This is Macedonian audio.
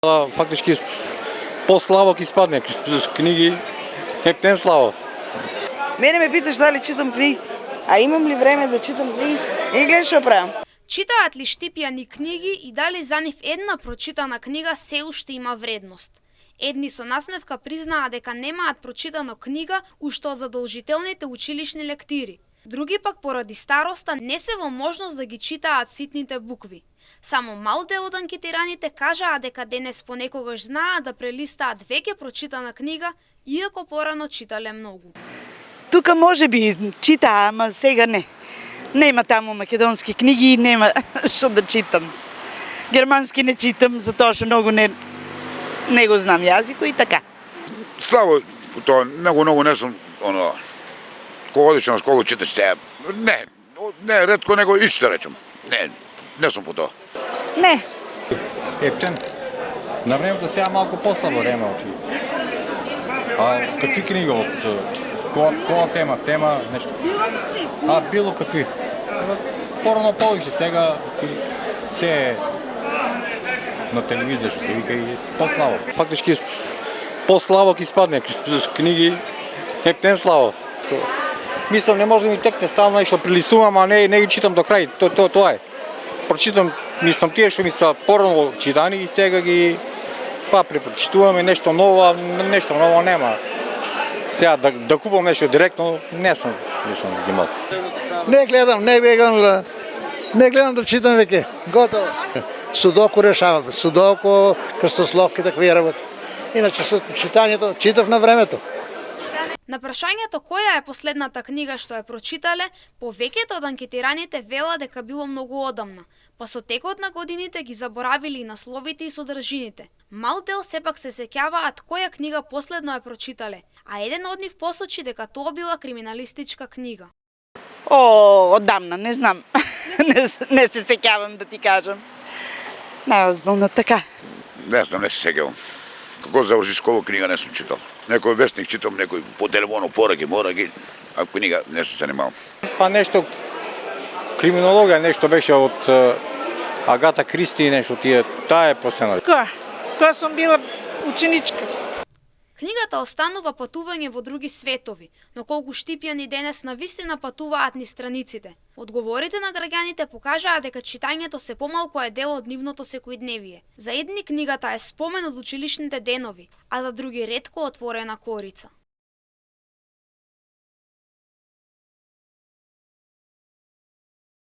Фактички по-славо ќе испадне книги, ептен славо. Мене ме питаш дали читам книги, а имам ли време да читам книги? И гледаш што правам. Читаат ли Штипјани книги и дали за нив една прочитана книга се уште има вредност? Едни со насмевка признаа дека немаат прочитано книга уште од задолжителните училишни лектири. Други пак поради староста не се во можност да ги читаат ситните букви. Само мал дел од анкетираните кажаа дека денес понекогаш знаат да прелистаат веќе прочитана книга, иако порано читале многу. Тука може би читаа, ама сега не. Нема таму македонски книги, нема што да читам. Германски не читам, затоа што многу не го знам јазикот и така. Слабо, тоа многу не сум кога одиш на школа читаш се. Не, ретко него и што речем. Не сум по тоа. Не. Ептен. На времето сега малку послабо време. А какви книги од која тема? Тема нешто. Било какви. Порано повише, сега се на телевизија што се вика и по-слабо. Фактички по-слабо ќе испадне книги, ептен слабо. Мислам не може да ми текне стално нешто прилистувам, а не ги читам до крај. Тоа е. Прочитам, мислам тие што ми се порано читани и сега ги препрочитуваме нешто ново нема. Сега да купам нешто директно не сум взимал. Не гледам да читам веќе. Готово. Судоку решавам. Судоку, крстословки, такви работи. Иначе со читањето читав на времето. На прашањето која е последната книга што ја прочитале, повеќето од анкетираните вела дека било многу одамна, па со текот на годините ги заборавили и насловите и содржините. Мал дел сепак се сеќаваат која книга последно ја прочитале, а еден од нив посочи дека тоа била криминалистичка книга. Одамна, не знам. Не се сеќавам да ти кажам. Најозбилно така. Не се сеќавам. Како заврши школа, книга не сум читал. Некој вестник читам, некој по телефонот мора ги, а книга не се занимавам. Нешто криминологија, нешто беше од Агата Кристи, нешто таа е последно. Тоа сум била ученичка. Книгата останува патување во други светови, но колку Штипјани денес навистина патуваат низ страниците. Одговорите на граѓаните покажаа дека читањето се помалку е дел од нивното секојдневие. За едни книгата е спомен од училишните денови, а за други ретко отворена корица.